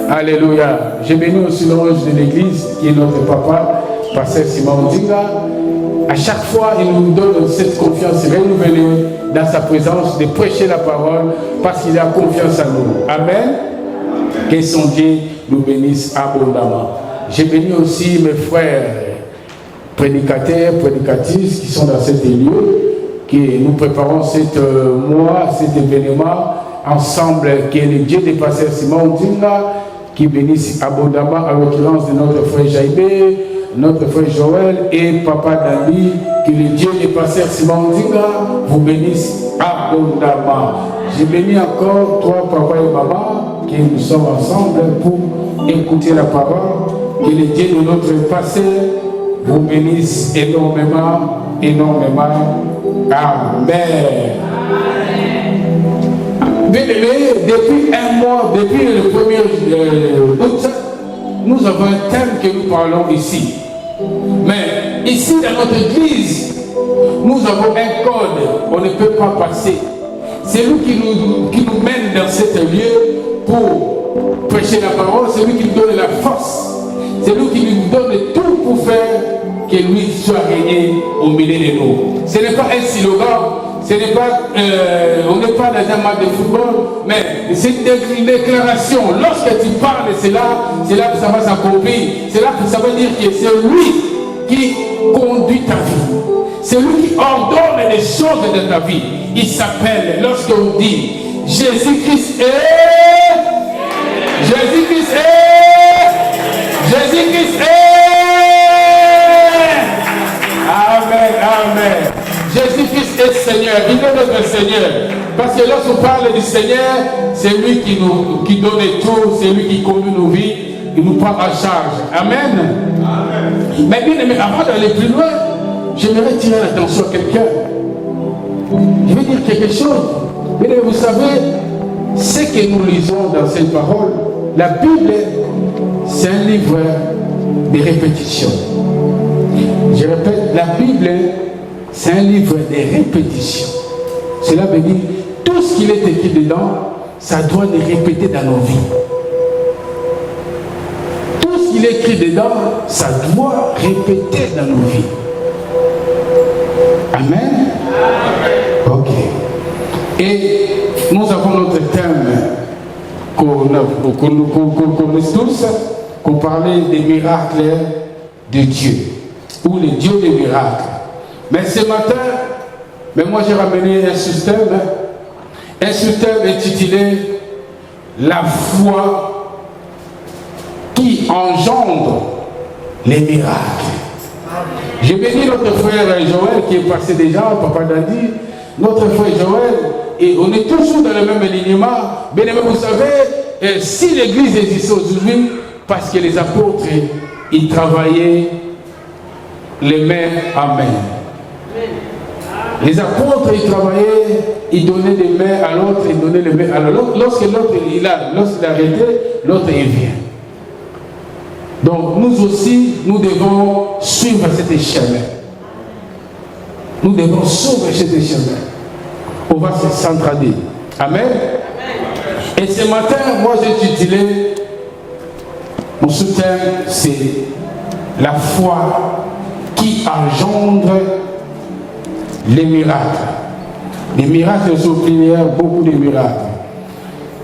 Alléluia. Je bénis aussi l'ange de l'église qui est notre papa, Pasteur Simon Ndinga. À chaque fois, il nous donne cette confiance renouvelée dans sa présence de prêcher la parole parce qu'il a confiance en nous. Amen. Que son Dieu nous bénisse abondamment. Je bénis aussi mes frères prédicateurs, prédicatrices qui sont dans cet lieu, que nous préparons cet mois, cet événement ensemble, qui est le Dieu des pasteurs Simon Ndinga, qui bénisse abondamment à l'occurrence de notre frère Jaïbé, notre frère Joël et Papa Dali, que le Dieu des pasteurs Simon Ndinga vous bénisse abondamment. Je bénis encore toi, papa et maman, qui nous sommes ensemble pour écouter la parole. Que le Dieu de notre pasteur vous bénisse énormément, énormément. Amen. Bien-aimés, depuis un mois, depuis le 1er août, nous avons un thème que nous parlons ici. Mais ici, dans notre église, nous avons un code, on ne peut pas passer. C'est lui qui nous mène dans cet lieu pour prêcher la parole, c'est lui qui nous donne la force, c'est lui qui nous donne tout pour faire que lui soit régné au milieu de nous. Ce n'est pas un slogan. Ce n'est pas, on n'est pas dans un match de football, mais c'est une déclaration. Lorsque tu parles de cela, c'est là que ça va s'accomplir. C'est là que ça veut dire que c'est lui qui conduit ta vie. C'est lui qui ordonne les choses de ta vie. Il s'appelle, lorsqu'on dit Jésus-Christ est, Jésus-Christ est, Jésus-Christ est. Amen, amen. Jésus-Christ est Seigneur, il est notre Seigneur. Parce que lorsqu'on parle du Seigneur, c'est lui qui donne tout, c'est lui qui conduit nos vies, il nous prend en charge. Amen. Amen. Mais bien aimé, avant d'aller plus loin, j'aimerais tirer l'attention à quelqu'un. Je vais dire quelque chose. Mais vous savez, ce que nous lisons dans cette parole, la Bible, c'est un livre de répétition. Je répète, la Bible, c'est un livre de répétition. Cela veut dire, tout ce qu'il est écrit dedans, ça doit le répéter dans nos vies. Tout ce qu'il est écrit dedans, ça doit répéter dans nos vies. Amen. Ok. Et nous avons notre thème qu'on connaît tous, qu'on parlait des miracles de Dieu, ou les dieux des miracles. Mais ce matin, moi j'ai ramené un système intitulé La foi qui engendre les miracles. J'ai béni notre frère Joël qui est passé déjà, Papa Dadi, notre frère Joël, et on est toujours dans le même alignement. Bien aimé, vous savez, si l'église existe aujourd'hui, parce que les apôtres, ils travaillaient les mains à main. Les apôtres, ils travaillaient, ils donnaient des mains à l'autre, ils donnaient les mains à l'autre. Lorsque l'autre il a arrêté, l'autre il vient. Donc nous aussi, nous devons suivre cet chemin. Nous devons suivre cet chemin. On va se centraler. Amen. Et ce matin, moi j'ai utilisé mon soutien, c'est la foi qui engendre les miracles. Les miracles sont prières, beaucoup de miracles.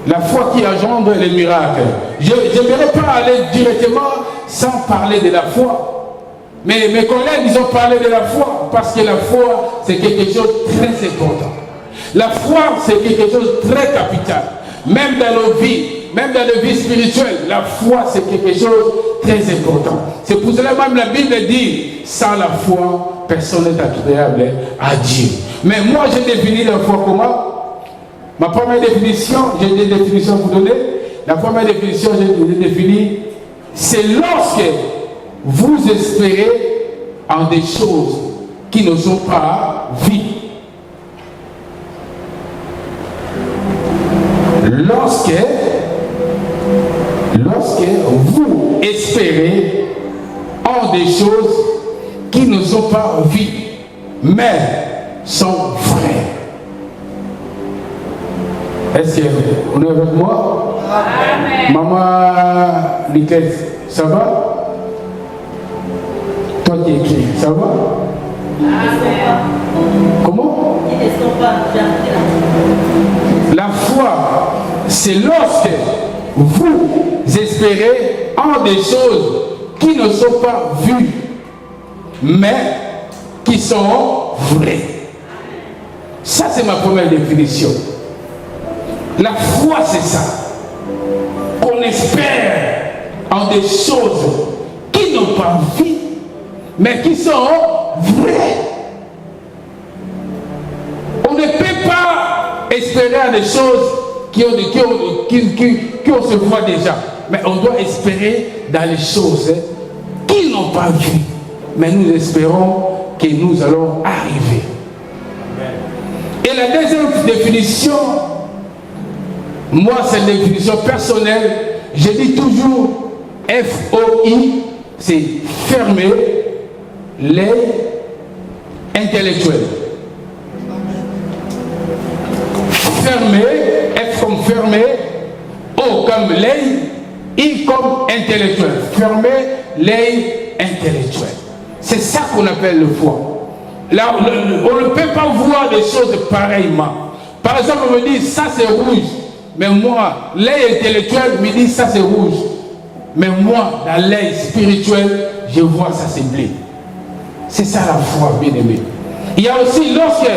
La foi qui engendre les miracles. Je n'aimerais pas aller directement sans parler de la foi. Mais mes collègues, ils ont parlé de la foi parce que la foi, c'est quelque chose de très important. La foi, c'est quelque chose de très capital. Même dans nos vies, même dans les vies spirituelles, la foi, c'est quelque chose de très important. C'est pour cela même la Bible dit, sans la foi, personne n'est agréable à Dieu. Mais moi, j'ai défini la foi comment? Ma première définition, j'ai des définitions pour donner. La première définition, j'ai défini, c'est lorsque vous espérez en des choses qui ne sont pas vues. Lorsque vous espérez en des choses qui ne sont pas vues, mais sont vraies. Est-ce qu'on est avec moi? Amen. Maman Niquette, ça va? Toi qui écris, ça va? Amen. Comment? Ils ne sont pas la foi, c'est lorsque vous espérez en des choses qui ne sont pas vues, mais qui sont vraies. Ça, c'est ma première définition. La foi, c'est ça. Qu'on espère en des choses qui n'ont pas vues, mais qui sont vraies. On ne peut pas espérer à des choses qui se voient déjà. Mais on doit espérer dans les choses qu'ils n'ont pas vues. Mais nous espérons que nous allons arriver. Et la deuxième définition, moi c'est une définition personnelle, je dis toujours F-O-I, c'est fermer les intellectuels. Fermer, F comme fermer, O comme l'œil, I comme intellectuel. Fermer l'œil intellectuel. C'est ça qu'on appelle le foi. Là, on ne peut pas voir des choses pareillement. Par exemple, on me dit ça c'est rouge, mais moi, l'œil intellectuel me dit ça c'est rouge. Mais moi, dans l'œil spirituel, je vois ça c'est bleu. C'est ça la foi, bien aimé. Il y a aussi, lorsque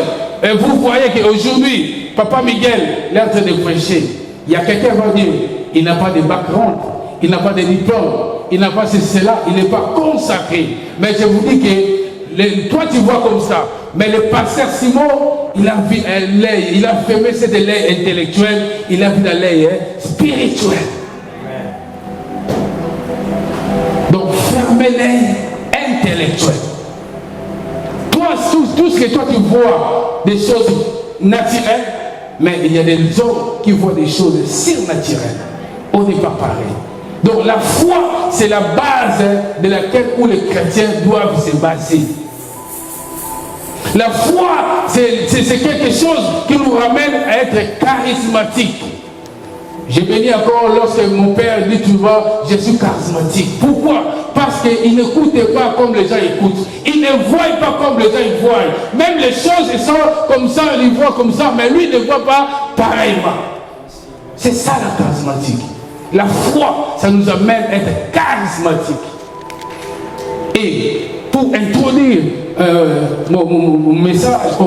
vous voyez qu'aujourd'hui, Papa Miguel est en train de prêcher, il y a quelqu'un qui va dire, il n'a pas de background, il n'a pas de diplôme, il n'a pas cela, il n'est pas consacré. Mais je vous dis que toi tu vois comme ça, mais le pasteur Simon, il a vu un œil, il a fermé cet œil intellectuel, il a vu dans l'œil spirituel. Donc fermez l'œil intellectuel. Toi, tout ce que toi tu vois, des choses naturelles, mais il y a des hommes qui voient des choses surnaturelles. On n'est pas pareil. Donc la foi, c'est la base de laquelle où les chrétiens doivent se baser. La foi, c'est quelque chose qui nous ramène à être charismatique. J'ai béni encore lorsque mon père dit, tu vois, je suis charismatique. Pourquoi? Parce qu'il n'écoute pas comme les gens écoutent. Il ne voit pas comme les gens ils voient. Même les choses ils sont comme ça, il voit comme ça, mais lui ne voit pas pareillement. C'est ça la charismatique. La foi, ça nous amène à être charismatique. Et pour introduire mon message, on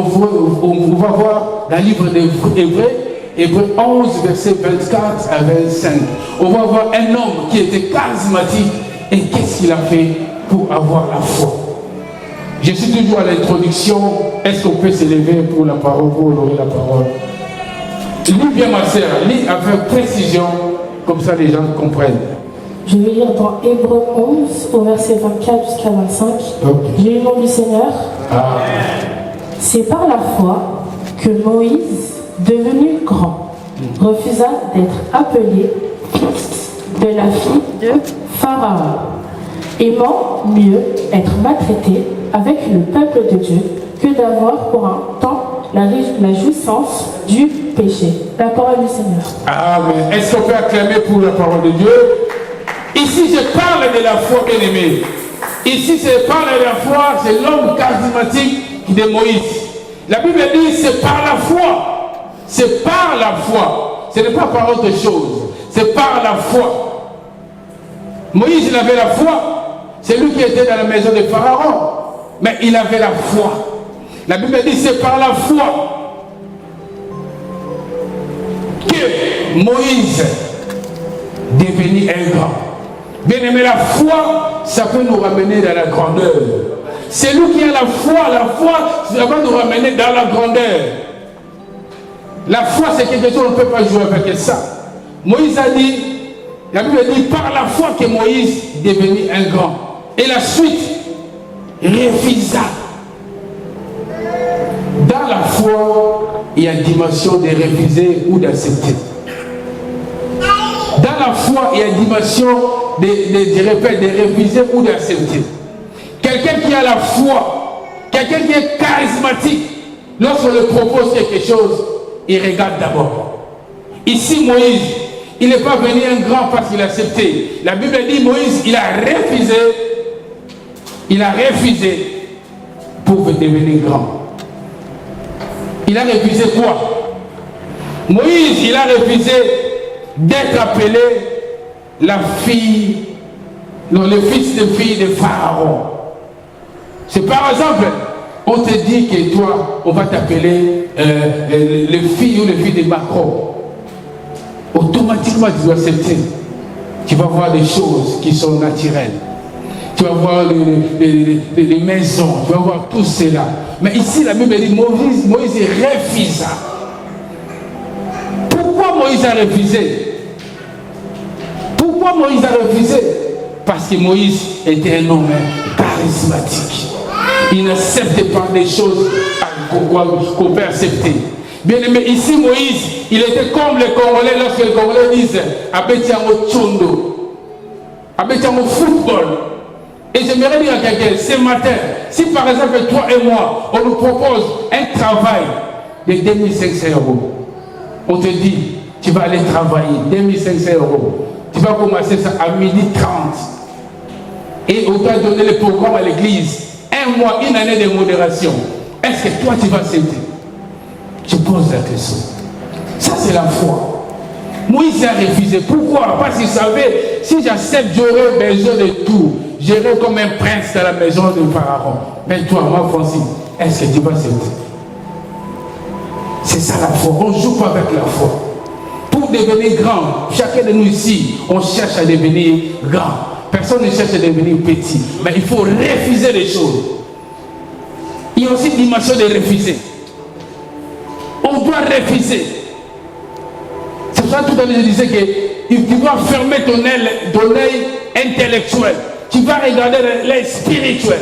va voir dans le livre d'Hébreux, Hébreux 11, versets 24 à 25. On va voir un homme qui était charismatique et qu'est-ce qu'il a fait pour avoir la foi. Je suis toujours à l'introduction. Est-ce qu'on peut s'élever pour la parole, pour honorer la parole? Lis bien ma sœur, lis avec précision, comme ça les gens comprennent. Je vais lire dans Hébreux 11, au verset 24 jusqu'à 25. Okay. J'ai le nom du Seigneur. C'est par la foi que Moïse, devenu grand, refusa d'être appelé fils de la fille de Pharaon, aimant mieux être maltraité avec le peuple de Dieu que d'avoir pour un temps la jouissance du péché. La parole du Seigneur. Amen. Est-ce qu'on peut acclamer pour la parole de Dieu? Ici, je parle de la foi, bien-aimée. Ici, je parle de la foi, c'est l'homme charismatique de Moïse. La Bible dit, c'est par la foi. C'est par la foi. Ce n'est pas par autre chose. C'est par la foi. Moïse, il avait la foi. C'est lui qui était dans la maison de Pharaon. Mais il avait la foi. La Bible dit, c'est par la foi que Moïse devenit un grand. Bien aimé, la foi, ça peut nous ramener dans la grandeur. C'est lui qui a la foi, ça va nous ramener dans la grandeur. La foi, c'est quelque chose, on ne peut pas jouer avec ça. Moïse a dit, la Bible dit, par la foi que Moïse devenit un grand. Et la suite, refusa. Dans la foi, il y a une dimension de refuser ou d'accepter. Dans la foi, il y a une dimension de refuser ou d'accepter. Quelqu'un qui a la foi, quelqu'un qui est charismatique, lorsqu'on lui propose quelque chose, il regarde d'abord. Ici, Moïse, il n'est pas venu un grand parce qu'il a accepté. La Bible dit Moïse, il a refusé. Il a refusé pour devenir grand. Il a refusé quoi? Moïse, il a refusé d'être appelé la fille, non, le fils de fille de Pharaon. C'est par exemple, on te dit que toi, on va t'appeler le fils ou le fils de Macron. Automatiquement, tu dois accepter. Tu vas voir des choses qui sont naturelles. Tu vas voir les maisons, tu vas voir tout cela. Mais ici, la Bible dit Moïse refusa. Pourquoi Moïse a refusé? Pourquoi Moïse a refusé? Parce que Moïse était un homme charismatique. Il n'acceptait pas des choses qu'on peut accepter. Bien aimé, ici Moïse, il était comme les Congolais lorsque les Congolais disent Abetiamo Tchondo, Abetiamo football. Et j'aimerais dire à quelqu'un, ce matin, si par exemple toi et moi, on nous propose un travail de 2500 €, on te dit, tu vas aller travailler 2500 €, tu vas commencer ça à 12h30, et on t'a donné le programme à l'église, un mois, une année de modération. Est-ce que toi tu vas accepter? Je pose la question. Ça c'est la foi. Moïse a refusé. Pourquoi? Parce qu'il savait, si j'accepte, j'aurai besoin de tout. J'irai comme un prince dans la maison de Pharaon. Mais toi, moi, Francis, est-ce que tu vas accepter? C'est ça la foi. On ne joue pas avec la foi. Pour devenir grand, chacun de nous ici, on cherche à devenir grand. Personne ne cherche à devenir petit. Mais il faut refuser les choses. Il y a aussi une dimension de refuser. On doit refuser. C'est pour ça que tout à l'heure je disais que tu dois fermer ton œil intellectuel. Tu vas regarder l'œil spirituel.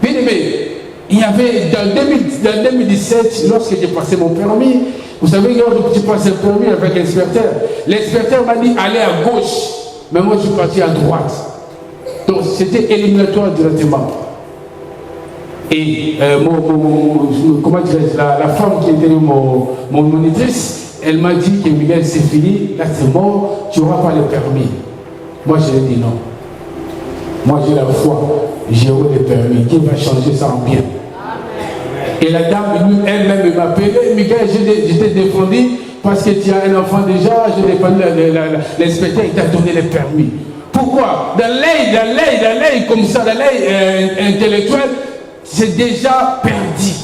Bien aimé, il y avait dans 2017, lorsque j'ai passé mon permis, vous savez, quand j'ai passé le permis avec l'inspecteur m'a dit allez à gauche, mais moi je suis parti à droite. Donc c'était éliminatoire directement. Et comment dirais-je, la femme qui était mon monitrice, elle m'a dit que Miguel, c'est fini, là c'est mort, tu n'auras pas le permis. Moi je lui ai dit non. Moi j'ai la foi, j'aurai le permis. Dieu va changer ça en bien. Et la dame elle-même m'a appelé, Miguel, je t'ai défendu parce que tu as un enfant déjà, je n'ai pas l'inspecteur, il t'a donné le permis. Pourquoi? Dans l'œil comme ça, dans l'œil intellectuel, c'est déjà perdu.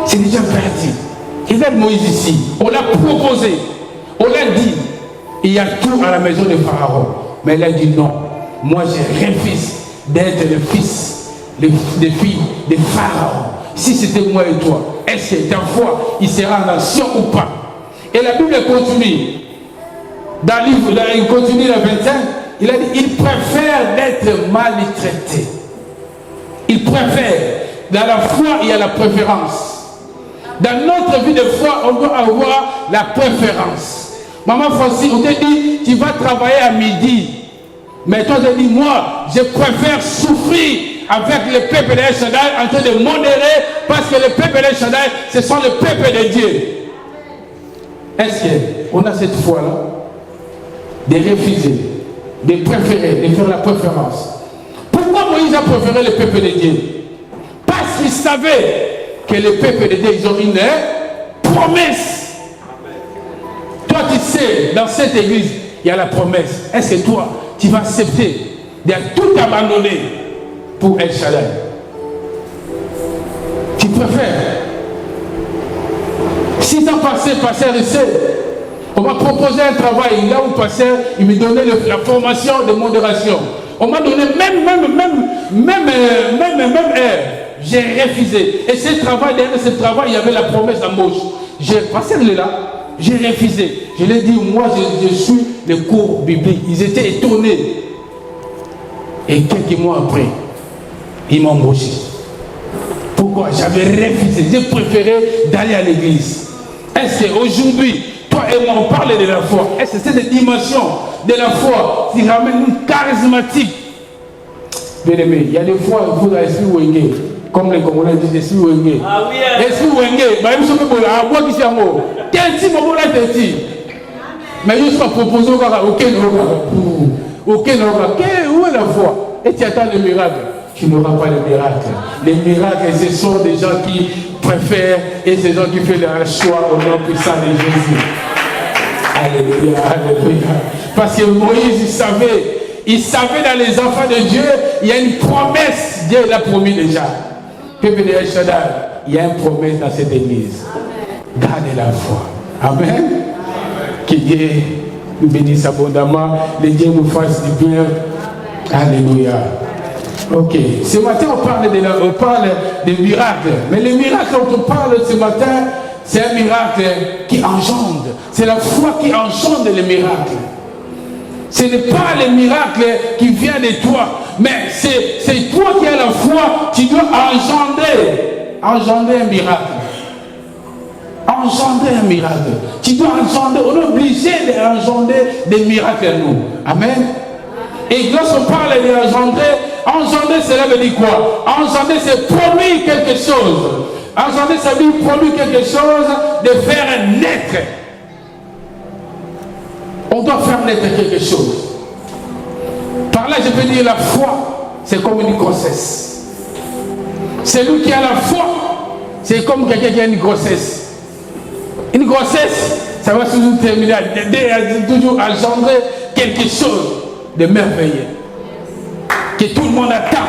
C'est déjà perdu. Regarde Moïse ici. On l'a proposé. On l'a dit. Il y a tout à la maison de Pharaon. Mais il a dit non. Moi, je refuse d'être le fils, des filles de Pharaon. Si c'était moi et toi, est-ce que ta foi, il sera en nation ou pas? Et la Bible continue. Dans le livre, il continue le 25. Il a dit, il préfère d'être maltraité. Il préfère. Dans la foi, il y a la préférence. Dans notre vie de foi, on doit avoir la préférence. Maman Francis, on te dit, tu vas travailler à midi. Mais toi, tu dis, moi, je préfère souffrir avec le peuple de Shaddai en train de modérer, parce que le peuple de Shaddai, ce sont le peuple de Dieu. Est-ce qu'on a cette foi-là de refuser, de préférer, de faire la préférence? Pourquoi Moïse a préféré le peuple de Dieu? Parce qu'il savait que le peuple de Dieu, ils ont une promesse. Toi, tu sais, dans cette église, il y a la promesse. Est-ce que toi, tu vas accepter de tout abandonner pour El Shaddai? Tu préfères? 6 ans passés, pasteur ici, on m'a proposé un travail. Là où pasteur, il me donnait la formation de modération. On m'a donné même heure. J'ai refusé. Et ce travail, derrière ce travail, il y avait la promesse d'embauche. J'ai passé là, j'ai refusé. Je l'ai dit, moi je suis les cours bibliques. Ils étaient étonnés. Et quelques mois après, ils m'ont embauché. Pourquoi? J'avais refusé. J'ai préféré d'aller à l'église. Est-ce qu'aujourd'hui, toi et moi, on parle de la foi? Est-ce que cette dimension de la foi qui ramène une charismatique? Bien aimé, il y a des fois, vous avez l'esprit Wenge. Comme les Congolais disent, je suis Wenge. Ah oui. Je suis Wenge. Je suis Wenge. Je suis Wenge. Quel type de dit? Mais je suis pas proposé au Ghana. Aucun Ghana. Où est la foi? Et tu attends le miracle. Tu n'auras pas le miracle. Les miracles, ce sont des gens qui préfèrent et ces gens qui font leur choix au nom puissant de Jésus. Alléluia, alléluia. Parce que Moïse, il savait dans les enfants de Dieu, il y a une promesse. Dieu l'a promis déjà. Il y a une promesse dans cette église. Gardez la foi. Amen. Que Dieu nous bénisse abondamment. Que Dieu nous fasse du bien. Alléluia. Ok. Ce matin, on parle des miracles. Mais les miracles dont on parle ce matin, c'est un miracle qui engendre. C'est la foi qui engendre les miracles. Ce n'est pas le miracle qui vient de toi, mais c'est toi qui as la foi, tu dois engendrer un miracle. Engendrer un miracle. Tu dois engendrer, on est obligé d'engendrer des miracles à nous. Amen. Et lorsqu'on parle engendrer, cela veut dire quoi? Engendrer, c'est produire quelque chose. Engendrer, ça veut dire produire quelque chose, de faire naître. On doit faire naître quelque chose. Par là, je peux dire la foi, c'est comme une grossesse. Celui qui a la foi, c'est comme quelqu'un qui a une grossesse. Une grossesse, ça va toujours terminer, toujours engendrer quelque chose de merveilleux. Que tout le monde attend.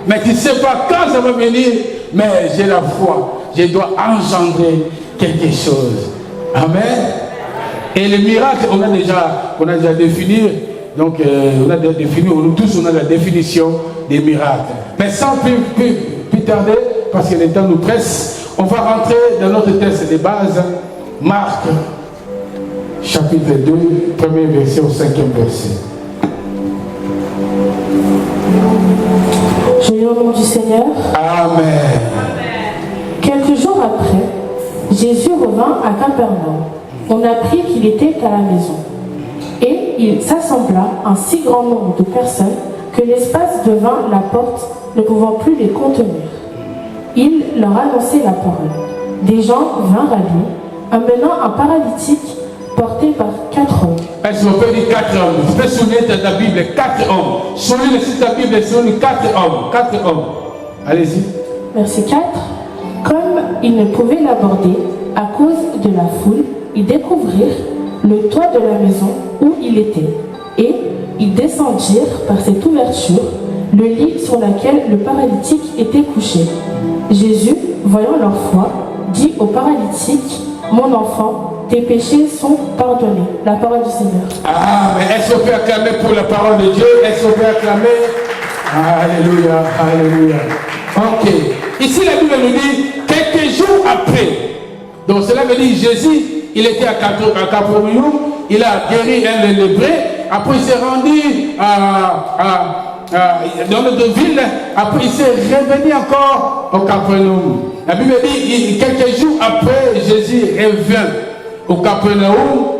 Mais tu ne sais pas quand ça va venir, mais j'ai la foi. Je dois engendrer quelque chose. Amen. Et le miracle, on a déjà défini, donc on a défini, nous tous on a la définition des miracles. Mais sans plus tarder, parce que le temps nous presse, on va rentrer dans notre texte de base, Marc, chapitre 2, premier verset au 5e verset. Je lis au nom du Seigneur. Amen. Quelques jours après, Jésus revint à Capernaum. On apprit qu'il était à la maison. Et il s'assembla un si grand nombre de personnes que l'espace devint la porte, ne pouvant plus les contenir. Il leur annonçait la parole. Des gens vinrent à lui, amenant un paralytique porté par 4 hommes. Est-ce qu'on peut dire 4 hommes? Vous pouvez souvenir de ta Bible, 4 hommes. Souvenez le site de ta Bible, souvenez 4 hommes. 4 hommes. Allez-y. Verset 4. Comme ils ne pouvaient l'aborder à cause de la foule, ils découvrirent le toit de la maison où il était. Et ils descendirent par cette ouverture le lit sur lequel le paralytique était couché. Jésus, voyant leur foi, dit au paralytique, « Mon enfant, tes péchés sont pardonnés. » La parole du Seigneur. Ah, mais est-ce qu'on peut acclamer pour la parole de Dieu? Est-ce qu'on peut acclamer? Alléluia, alléluia. Ok. Ici, la Bible nous dit, quelques jours après, donc cela veut dire Jésus, il était à Capernaum, il a guéri un lépreux, après il s'est rendu dans notre ville, après il s'est revenu encore au Capernaum. La Bible dit, quelques jours après, Jésus revient au Capernaum,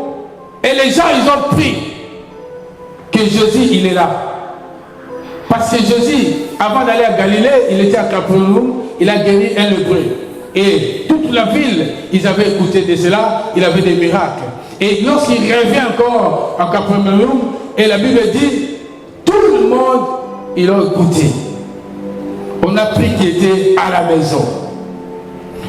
et les gens, ils ont pris que Jésus, il est là. Parce que Jésus, avant d'aller à Galilée, il était à Capernaum, il a guéri un lépreux. Et toute la ville, ils avaient écouté de cela, il avait des miracles. Et lorsqu'il revient encore à Capernaum, et la Bible dit, tout le monde, ils l'ont écouté. On a appris qu'il était à la maison.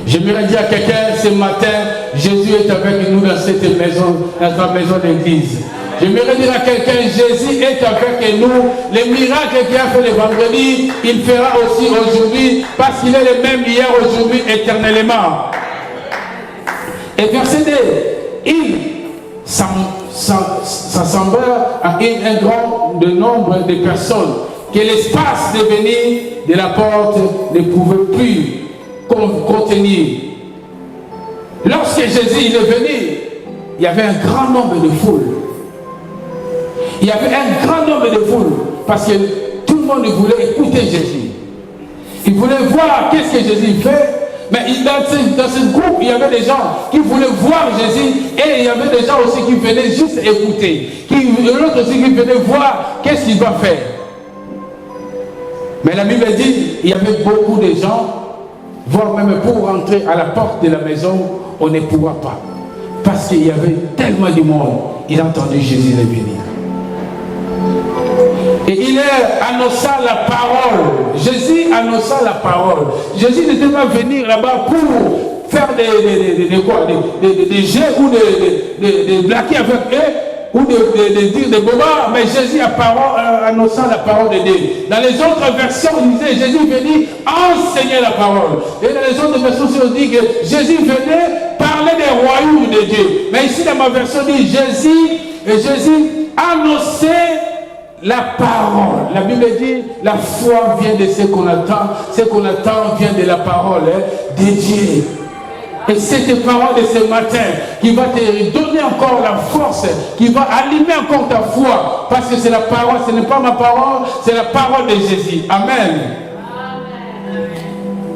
J'aimerais dire à quelqu'un ce matin, Jésus est avec nous dans cette maison, dans la maison d'église. J'aimerais dire à quelqu'un, Jésus est avec nous. Les miracles qu'il a fait le vendredi, il fera aussi aujourd'hui, parce qu'il est le même hier, aujourd'hui, éternellement. Et verset 2, il s'assemble à un grand nombre de personnes, que l'espace devenu de la porte ne pouvait plus contenir. Lorsque Jésus est venu, il y avait un grand nombre de foules. Il y avait un grand nombre de foules parce que tout le monde voulait écouter Jésus. Il voulait voir qu'est-ce que Jésus fait. Mais dans ce groupe, il y avait des gens qui voulaient voir Jésus et il y avait des gens aussi qui venaient juste écouter. L'autre aussi qui venait voir qu'est-ce qu'il va faire. Mais la Bible dit, il y avait beaucoup de gens, voire même pour rentrer à la porte de la maison, on ne pourra pas. Parce qu'il y avait tellement de monde, il a entendu Jésus venir. Et il annonça la parole. Jésus annonça la parole. Jésus n'était pas venu là-bas pour faire des jeux ou de blaguer avec eux ou de dire des bobards, mais Jésus annonçant la parole de Dieu. Dans les autres versions, il disait Jésus venait enseigner la parole. Et dans les autres versions, on dit que Jésus venait parler des royaumes de Dieu. Mais ici, dans ma version, on dit Jésus annonçait la parole. La Bible dit la foi vient de ce qu'on attend. Ce qu'on attend vient de la parole de Dieu. Et cette parole de ce matin qui va te donner encore la force, qui va allumer encore ta foi. Parce que c'est la parole, ce n'est pas ma parole, c'est la parole de Jésus. Amen.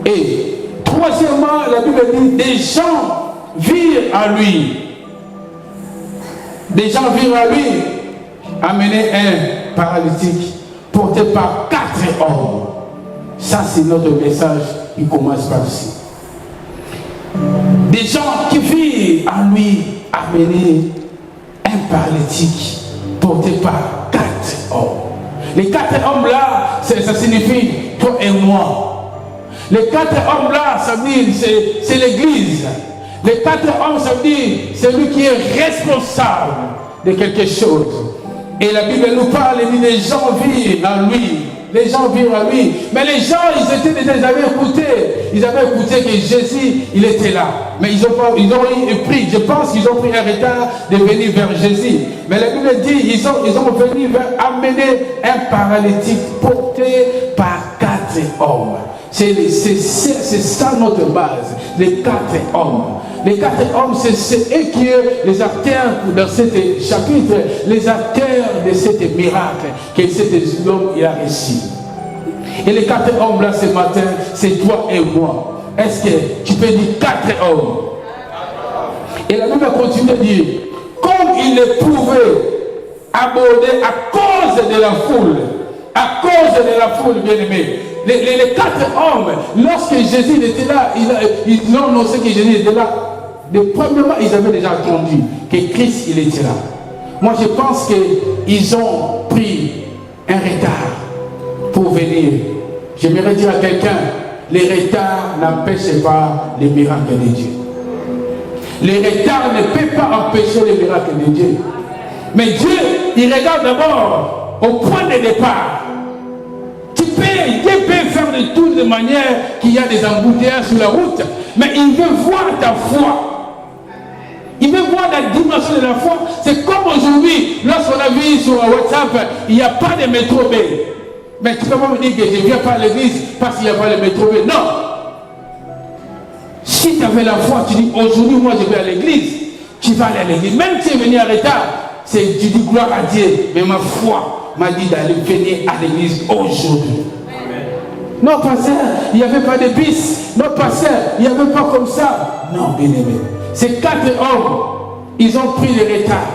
Et troisièmement, la Bible dit des gens virent à lui. Des gens virent à lui amener un paralytique porté par 4 hommes. Ça, c'est notre message qui commence par ici. Des gens qui virent à lui amener un paralytique porté par 4 hommes. Les 4 hommes là, ça signifie toi et moi. Les 4 hommes là, ça veut dire c'est l'église. Les 4 hommes, ça veut dire c'est lui qui est responsable de quelque chose. Et la Bible nous parle, elle dit les gens virent à lui. Les gens virent à lui. Mais les gens, ils avaient écouté. Ils avaient écouté que Jésus, il était là. Mais ils ont pris, je pense qu'ils ont pris un retard de venir vers Jésus. Mais la Bible dit, ils ont venu amener un paralytique porté par 4 hommes. C'est ça notre base, les 4 hommes. Les 4 hommes, c'est eux qui sont les acteurs dans ce chapitre, les acteurs de ce miracle que cet homme il a réussi. Et les 4 hommes là ce matin, c'est toi et moi. Est-ce que tu peux dire 4 hommes? Et la Bible continue de dire, comme il ne pouvait aborder à cause de la foule, bien aimé. Les 4 hommes, lorsque Jésus était là, ils ont annoncé que Jésus était là. Premièrement, ils avaient déjà entendu que Christ il était là. Moi, je pense qu'ils ont pris un retard pour venir. J'aimerais dire à quelqu'un, les retards n'empêchent pas les miracles de Dieu. Les retards ne peuvent pas empêcher les miracles de Dieu. Mais Dieu, il regarde d'abord au point de départ. Dieu peut faire de toutes les manières qu'il y a des embouteillages sur la route, mais il veut voir ta foi. Il veut voir la dimension de la foi. C'est comme aujourd'hui, lorsqu'on a vu sur WhatsApp, il n'y a pas de métro B. Mais tu ne peux pas me dire que je ne viens pas à l'église parce qu'il n'y a pas de métro B. Non. Si tu avais la foi, tu dis aujourd'hui, moi je vais à l'église. Tu vas aller à l'église. Même si tu es venu en retard, tu dis gloire à Dieu. Mais ma foi m'a dit d'aller venir à l'église aujourd'hui. Non, pasteur, il n'y avait pas de bis. Non, pasteur, il n'y avait pas comme ça. Non, bien aimé. Ces 4 hommes, ils ont pris le retard.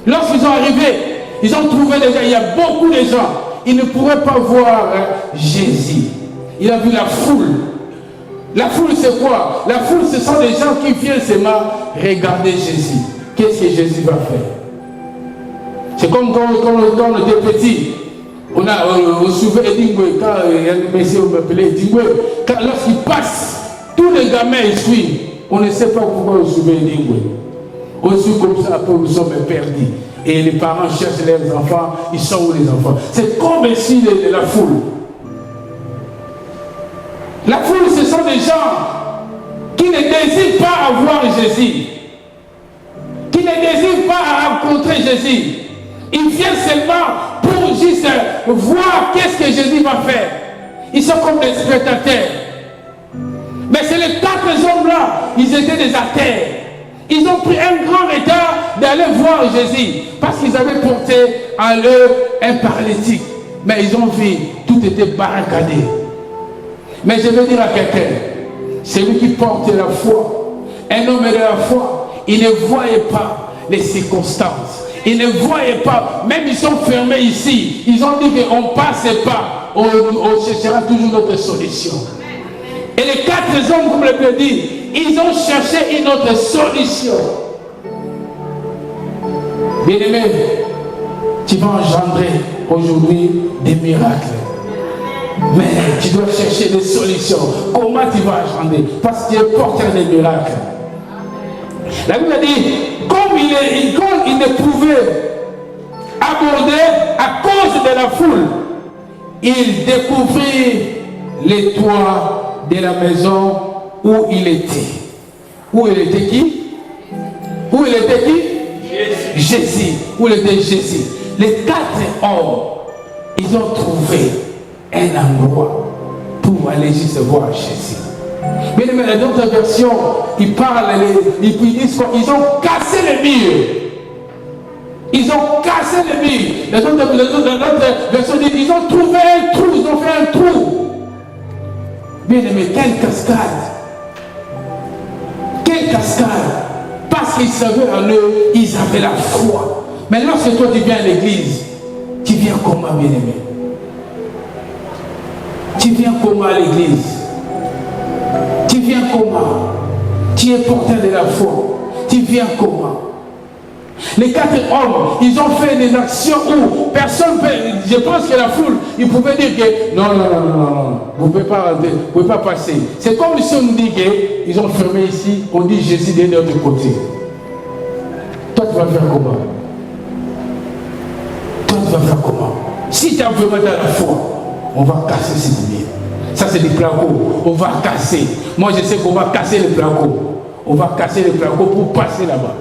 Lorsqu'ils sont arrivés, ils ont trouvé déjà, il y a beaucoup de gens. Ils ne pourraient pas voir Jésus. Il a vu la foule. La foule, c'est quoi? La foule, ce sont des gens qui viennent seulement regarder Jésus. Qu'est-ce que Jésus va faire? C'est comme quand on était petit. On se souvient d'Ingwe, quand un monsieur m'appelait Ingwe, lorsqu'il passe, tous les gamins ils suivent. On ne sait pas pourquoi on se souvient d'Ingwe. On suit comme ça, après nous sommes perdus. Et les parents cherchent leurs enfants, ils sont où les enfants? C'est comme ici la foule. La foule, ce sont des gens qui ne désirent pas avoir Jésus, qui ne désirent pas rencontrer Jésus. Ils viennent seulement pour juste voir qu'est-ce que Jésus va faire. Ils sont comme des spectateurs. Mais c'est les 4 hommes-là, ils étaient des athées. Ils ont pris un grand retard d'aller voir Jésus parce qu'ils avaient porté en eux un paralytique. Mais ils ont vu, tout était barricadé. Mais je veux dire à quelqu'un, celui qui porte la foi, un homme de la foi, il ne voyait pas les circonstances. Ils ne voyaient pas. Même ils sont fermés ici. Ils ont dit qu'on ne passe pas. On cherchera toujours notre solution. Et les 4 hommes, comme le Bible dit, ils ont cherché une autre solution. Bien-aimé, tu vas engendrer aujourd'hui des miracles. Mais tu dois chercher des solutions. Comment tu vas engendrer? Parce que tu es porteur des miracles. La Bible dit, comme il ne pouvait aborder à cause de la foule, il découvrit les toits de la maison où il était. Où il était qui? Où il était qui? Jésus. Où il était Jésus. Les 4 hommes, ils ont trouvé un endroit pour aller juste voir Jésus. Mais dans d'autres versions, ils parlent, ils disent qu'ils ont cassé les murs. Ils ont cassé les murs. Dans d'autres versions, ils ont trouvé un trou, ils ont fait un trou. Bien aimé, quelle cascade! Quelle cascade! Parce qu'ils savaient en eux, ils avaient la foi. Mais lorsque toi tu viens à l'église, tu viens comment, bien aimé? Tu viens comment à l'église? Tu viens comment? Tu es porteur de la foi. Tu viens comment? Les 4 hommes, ils ont fait des actions où personne peut. Je pense que la foule, ils pouvaient dire que non, vous ne pouvez pas rentrer, vous ne pouvez pas passer. C'est comme si on nous dit qu'ils ont fermé ici, on dit Jésus de l'autre côté. Toi, tu vas faire comment? Toi, tu vas faire comment? Si tu as vraiment de la foi, on va casser ces murs. Ça, c'est des placos. On va casser. Moi, je sais qu'on va casser les placos. On va casser les placos pour passer là-bas.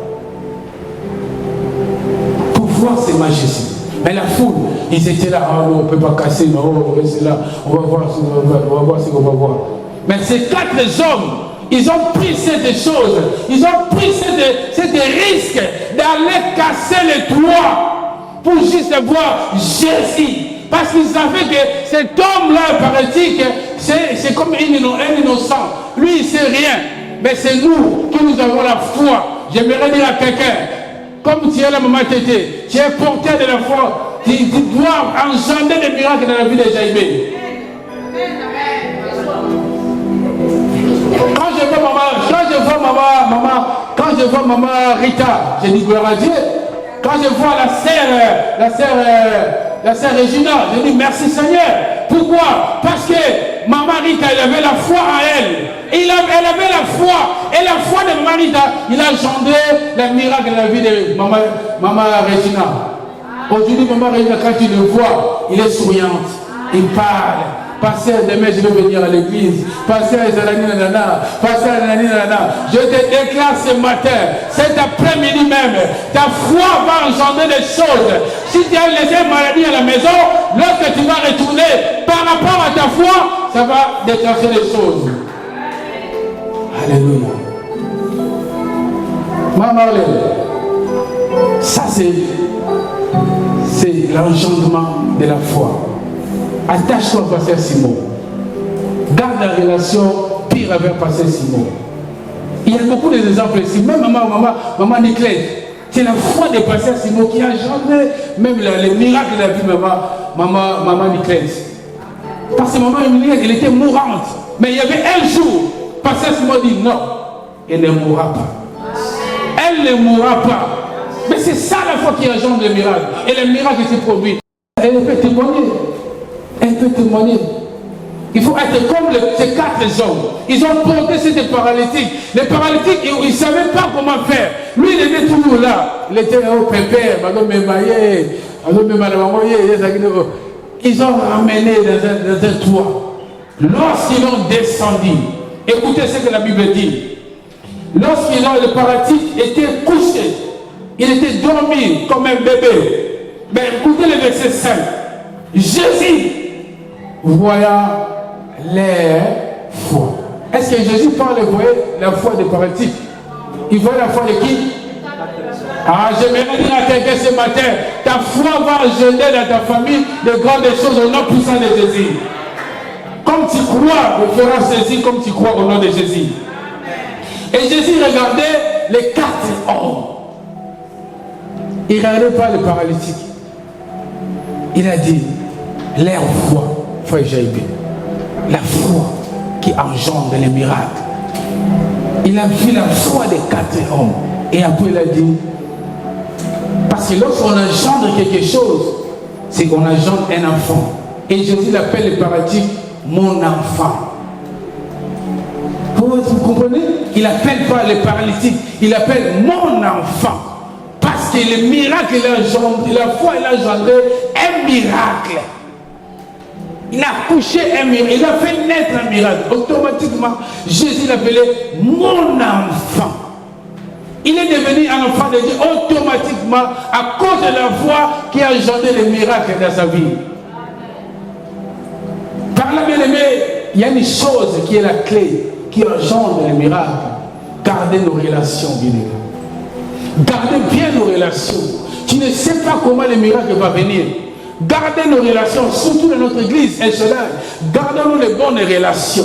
Pour voir ces majestés. Mais la foule, ils étaient là. Ah non, on ne peut pas casser. Non, on va rester là. On va voir ce qu'on va voir. Mais ces 4 hommes, ils ont pris cette chose. Ils ont pris cette risque d'aller casser les toits pour juste voir Jésus. Parce qu'ils savaient que cet homme-là, paraît-il, c'est comme un innocent. Lui, il ne sait rien. Mais c'est nous qui nous avons la foi. J'aimerais dire à quelqu'un, comme tu es la maman Tété, tu es porteur de la foi, tu dois engendrer des miracles dans la vie de Jaïmé. Quand je vois maman Rita, je dis gloire à Dieu. Quand je vois la sœur Régina, je dis merci Seigneur. Pourquoi? Parce que maman Rita, elle avait la foi en elle. Elle avait la foi. Et la foi de maman Rita, il a engendré le miracle de la vie de maman Régina. Aujourd'hui, maman Régina, quand tu le vois, il est souriante. Il parle. Pasteur, demain je vais venir à l'église. Pasteur, je te déclare ce matin, cet après-midi même, ta foi va engendrer des choses. Si tu as laissé maladie à la maison, lorsque tu vas retourner par rapport à ta foi, ça va déclencher des choses. Alléluia. Maman, ça c'est l'engendrement de la foi. Attache-toi à Pasteur Simon. Garde la relation pire avec Pasteur Simon. Il y a beaucoup d'exemples ici. Même maman Niclette, c'est la foi de Pasteur Simon qui a engendré même les miracles de la vie de maman Niclette. Parce que maman Niclette, elle était mourante. Mais il y avait un jour, Pasteur Simon dit non, elle ne mourra pas. Elle ne mourra pas. Mais c'est ça la foi qui engendre les miracles. Et les miracles qui se produisent. Elle peut témoigner. Elle peut témoigner. Il faut être comme ces 4 hommes. Ils ont porté ces paralytiques. Les paralytiques, ils ne savaient pas comment faire. Lui, il était toujours là. Il était au pépère. Ils ont ramené dans un toit. Lorsqu'ils ont descendu, écoutez ce que la Bible dit. Le paralytique était couché. Il était dormi comme un bébé. Mais écoutez le verset 5. Jésus, voyant leur foi. Est-ce que Jésus parle de la foi des paralytiques? Il voit la foi de qui? Ah, j'aimerais dire à quelqu'un ce matin, ta foi va engendrer dans ta famille de grandes choses au nom puissant de Jésus. Comme tu crois, on fera ceci comme tu crois au nom de Jésus. Et Jésus regardait les 4 hommes. il ne regardait pas le paralytique. Il a dit, leur foi, frère Jaïbé, la foi qui engendre les miracles. Il a vu la foi des 4 hommes. Et après il a dit, parce que lorsqu'on engendre quelque chose, c'est qu'on engendre un enfant. Et Jésus l'appelle le paralytique mon enfant. Vous comprenez? Il n'appelle pas le paralytique, il appelle mon enfant. Parce que le miracle, la foi, il a engendré un miracle. Il a couché un miracle, il a fait naître un miracle. Automatiquement, Jésus l'appelait mon enfant. Il est devenu un enfant de Dieu automatiquement à cause de la foi qui a engendré les miracles dans sa vie. Par là, bien aimé, il y a une chose qui est la clé, qui engendre les miracles. Gardez nos relations, bien aimé. Gardez bien nos relations. Tu ne sais pas comment le miracle va venir. Gardez nos relations, surtout dans notre église, gardons-nous les bonnes relations.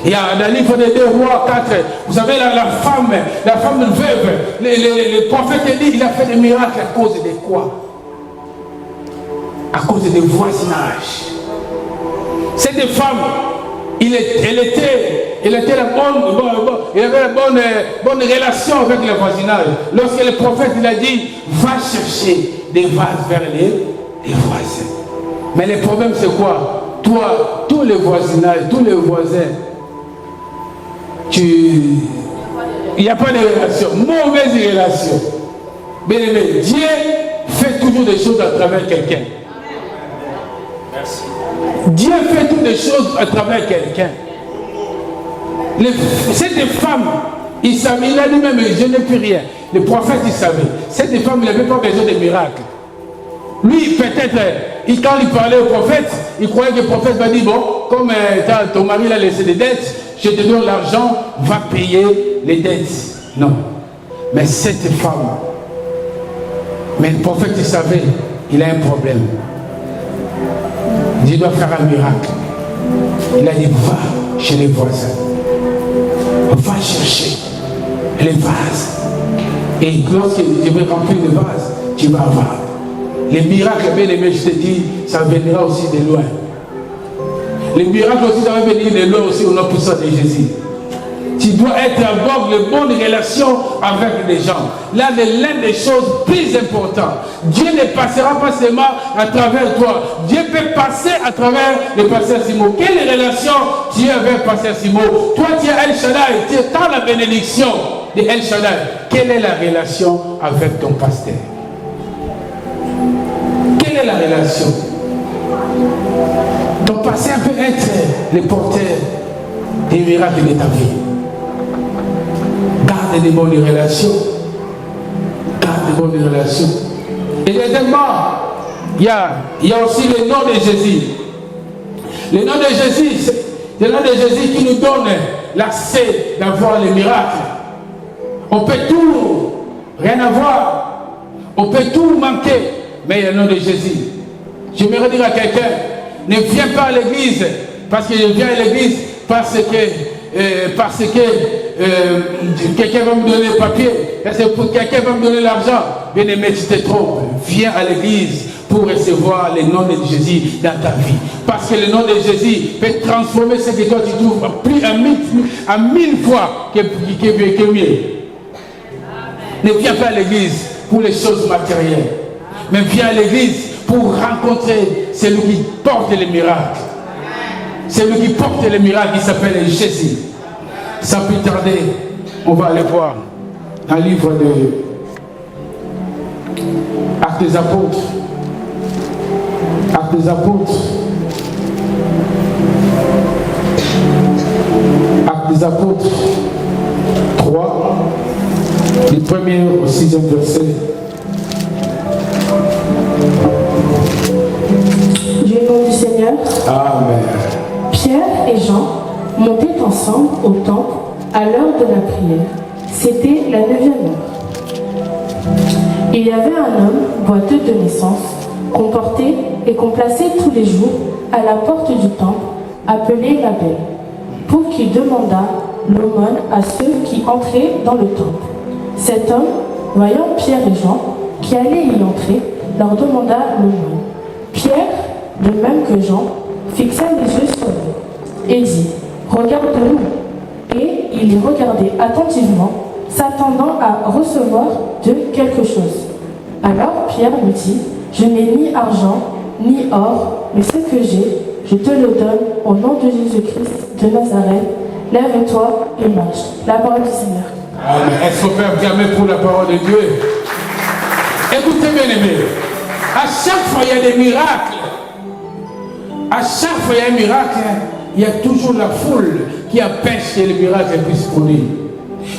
Il y a dans le livre des 2 Rois 4, vous savez, la femme veuve, le prophète dit, il a fait des miracles à cause de quoi? À cause des voisinages. Cette femme, elle avait la bonne relation avec le voisinage. Lorsque le prophète il a dit, va chercher des vases vers les voisins. Mais le problème c'est quoi? Toi, tous les voisinages, tous les voisins, il n'y a pas de relation, mauvaise relation. Bien aimé, Dieu fait toujours des choses à travers quelqu'un. Merci. Dieu fait toutes les choses à travers quelqu'un. Cette femme, il a dit même, je n'ai plus rien. Le prophète, il savait. Cette femme, il n'avait pas besoin de miracles. Lui, peut-être, quand il parlait au prophète, il croyait que le prophète va dire, bon, comme ton mari a laissé des dettes, je te donne l'argent, va payer les dettes. Non. Mais cette femme, mais le prophète, il savait, il a un problème. Il doit faire un miracle. Il a dit, va chez les voisins. Va chercher les vases. Et lorsque tu veux remplir les vases, tu vas avoir. Les miracles, bien aimé, je te dis, ça viendra aussi de loin. Les miracles aussi, ça va venir de loin aussi au nom puissant de Jésus. Tu dois être avoir de bonnes relations avec les gens. Là, c'est l'une des choses plus importantes. Dieu ne passera pas seulement à travers toi. Dieu peut passer à travers le pasteur Simo. Quelle relation tu as avec le pasteur Simo? Toi, tu es El Shaddai. Tu es dans la bénédiction de El Shaddai. Quelle est la relation avec ton pasteur? Quelle est la relation? Ton pasteur peut être le porteur des miracles de ta vie. Garde des bonnes relations. Garde des bonnes relations. Et deuxièmement, il y a aussi le nom de Jésus. Le nom de Jésus, c'est le nom de Jésus qui nous donne l'accès d'avoir les miracles. On peut tout, rien avoir. On peut tout manquer, mais il y a le nom de Jésus. J'aimerais dire à quelqu'un, ne viens pas à l'église, parce que je viens à l'église parce que quelqu'un va me donner le papier, parce que quelqu'un va me donner l'argent. Bien aimé, tu te trompes. Viens à l'église pour recevoir le nom de Jésus dans ta vie. Parce que le nom de Jésus peut transformer ce que toi tu trouves plus à 1000 fois que mieux. Ne viens pas à l'église pour les choses matérielles, mais viens à l'église pour rencontrer celui qui porte les miracles. Celui qui porte les miracles, il s'appelle Jésus. Sans plus tarder, on va aller voir un livre de Actes des Apôtres. Actes des Apôtres. Actes des Apôtres 3, du 1er au 6e verset. Du nom du Seigneur. Amen. Pierre et Jean montaient ensemble au temple à l'heure de la prière. C'était la 9e heure. Il y avait un homme boiteux de naissance, qu'on portait et qu'on plaçait tous les jours à la porte du temple, appelé l'abbé, qu'il demanda l'aumône à ceux qui entraient dans le temple. Cet homme voyant Pierre et Jean qui allaient y entrer, leur demanda l'aumône. Pierre, de même que Jean, fixa les yeux sur eux et dit « Regarde-nous ». Et il les regardait attentivement, s'attendant à recevoir d'eux quelque chose. Alors Pierre lui dit « Je n'ai ni argent, ni or, mais ce que j'ai, je te le donne au nom de Jésus-Christ de Nazareth. Lève-toi et marche. » La parole du Seigneur. Amen. Est-ce qu'on peut acclamer pour la parole de Dieu? Écoutez, bien aimés, à chaque fois il y a des miracles. À chaque fois il y a un miracle, il y a toujours la foule qui empêche que les miracles puissent se produire.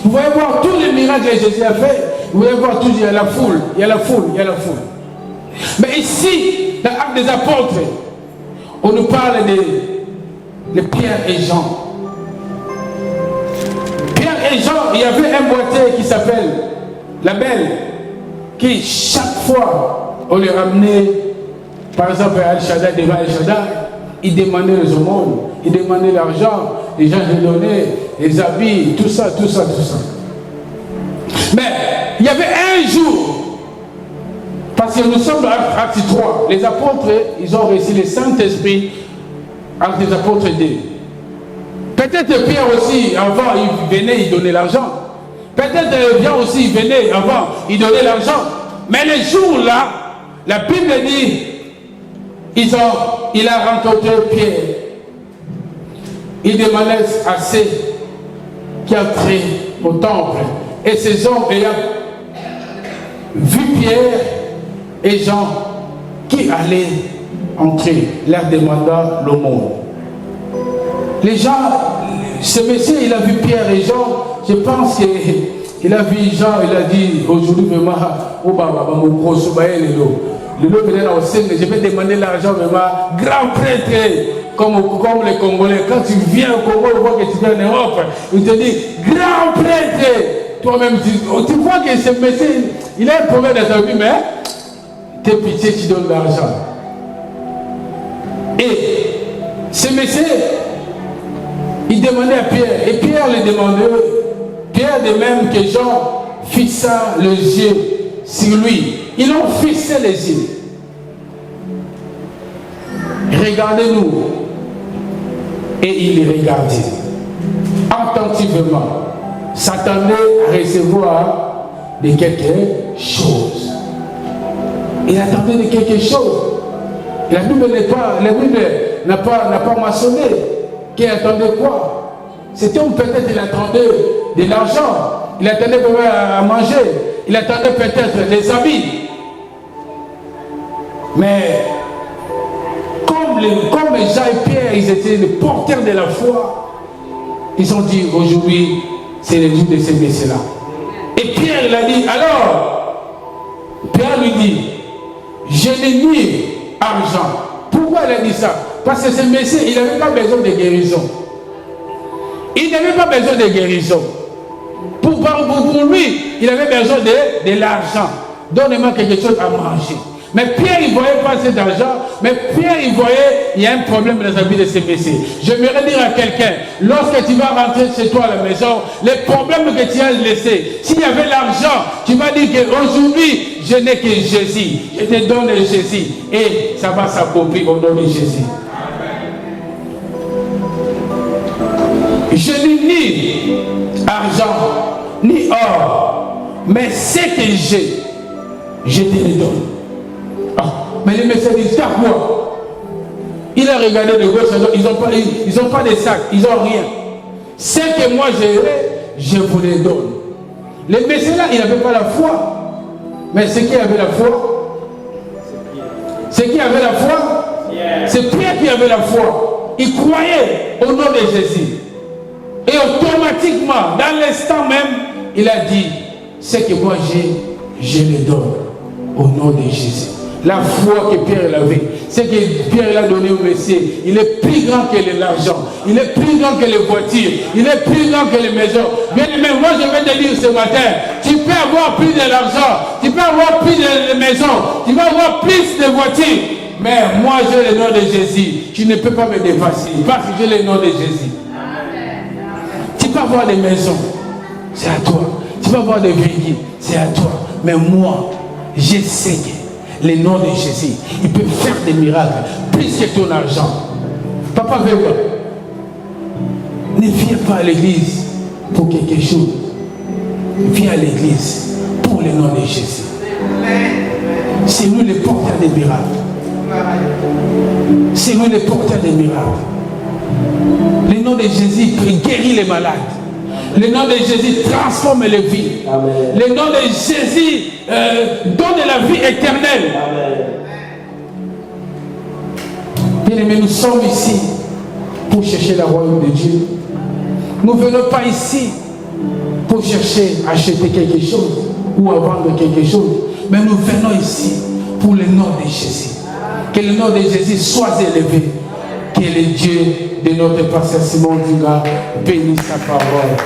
Vous voyez voir tous les miracles que Jésus a fait, vous voyez voir toujours, il y a la foule, il y a la foule, il y a la foule. Mais ici, dans l'Acte des Apôtres, on nous parle de Pierre et Jean. Pierre et Jean, il y avait un boiteux qui s'appelle la Belle, qui chaque fois, on les ramenait, par exemple à El-Shaddai, devant El-Shaddai, il demandait les aumônes, il demandait l'argent, les gens lui donnaient les habits, tout ça. Mais il y avait un jour, parce que nous sommes dans Acte 3, les apôtres, ils ont reçu le Saint-Esprit, Acte des Apôtres 2. Peut-être Pierre aussi, avant, il venait, il donnait l'argent. Peut-être Jean aussi, il venait, avant, il donnait l'argent. Mais les jours-là, la Bible dit, il a rencontré Pierre. Il demandait à ceux qui entraient au temple. Et ces hommes ayant vu Pierre et Jean qui allaient entrer, leur demanda l'aumône. Les gens, ce monsieur, il a vu Pierre et Jean, je pense qu'il a vu Jean, il a dit, aujourd'hui, vraiment, je vais demander l'argent, vraiment, grand prêtre, comme les Congolais. Quand tu viens au Congo, on voit que tu viens en Europe, il te dit, grand prêtre, toi-même, tu vois que ce monsieur, il a un problème dans sa vie, mais t'es pitié, tu donnes l'argent. Et ce monsieur, il demandait à Pierre, et Pierre lui demandait, Pierre de même que Jean fixa les yeux sur lui. Ils ont fixé les yeux. Regardez-nous. Et il les regardait attentivement, s'attendait à recevoir de quelque chose. Il attendait de quelque chose. La Bible n'a pas mentionné qu'il attendait quoi. C'était peut-être il attendait de l'argent, il attendait peut-être à manger, il attendait peut-être des habits. Mais comme Jean et Pierre, ils étaient les porteurs de la foi, ils ont dit aujourd'hui, c'est le jour de ces messieurs-là. Et Pierre, il a dit, alors, Pierre lui dit, je n'ai ni argent. Pourquoi il a dit ça? Parce que ce messieurs, il n'avait pas besoin de guérison. Il n'avait pas besoin de guérison. Pour lui, il avait besoin de l'argent. Donne-moi quelque chose à manger. Mais Pierre, il ne voyait pas cet argent. Mais Pierre, il voyait, il y a un problème dans la vie de ces messieurs. J'aimerais dire à quelqu'un, lorsque tu vas rentrer chez toi à la maison, les problèmes que tu as laissés, s'il y avait l'argent, tu vas dire qu'aujourd'hui, je n'ai que Jésus. Je te donne Jésus. Et ça va s'accomplir au nom de Jésus. Je n'ai ni argent, ni or, mais ce que j'ai, je te le donne. Ah, mais les messieurs disent, car quoi? Il a regardé de gauche, ils n'ont pas de sac, ils n'ont rien. Ce que moi j'ai, je vous les donne. Les messieurs là, ils n'avaient pas la foi. Mais ceux qui avaient la foi, c'est Pierre qui avait la foi. Il croyait au nom de Jésus. Et automatiquement, dans l'instant même, il a dit, ce que moi j'ai, je le donne au nom de Jésus. La foi que Pierre avait, ce que Pierre a donné au Messie, il est plus grand que l'argent, il est plus grand que les voitures, il est plus grand que les maisons. Bien aimé, moi je vais te dire ce matin, tu peux avoir plus de l'argent, tu peux avoir plus de maisons, tu peux avoir plus de voitures, mais moi j'ai le nom de Jésus, tu ne peux pas me dépasser parce que j'ai le nom de Jésus. Tu peux avoir des maisons, c'est à toi. Tu Tu vas voir des virgules, c'est à toi. Mais moi, je sais que le nom de Jésus, il peut faire des miracles, plus que ton argent. Papa veut pas. Ne viens pas à l'église pour quelque chose. Viens à l'église pour le nom de Jésus. C'est lui le porteur des miracles. C'est lui le porteur des miracles. Le nom de Jésus guérit les malades. Le nom de Jésus transforme les vies. Amen. Le nom de Jésus donne la vie éternelle. Bien-aimés, nous sommes ici pour chercher la royaume de Dieu. Nous ne venons pas ici pour chercher à acheter quelque chose ou à vendre quelque chose. Mais nous venons ici pour le nom de Jésus. Que le nom de Jésus soit élevé. Que le Dieu de notre pasteur Simon Duga bénisse sa parole.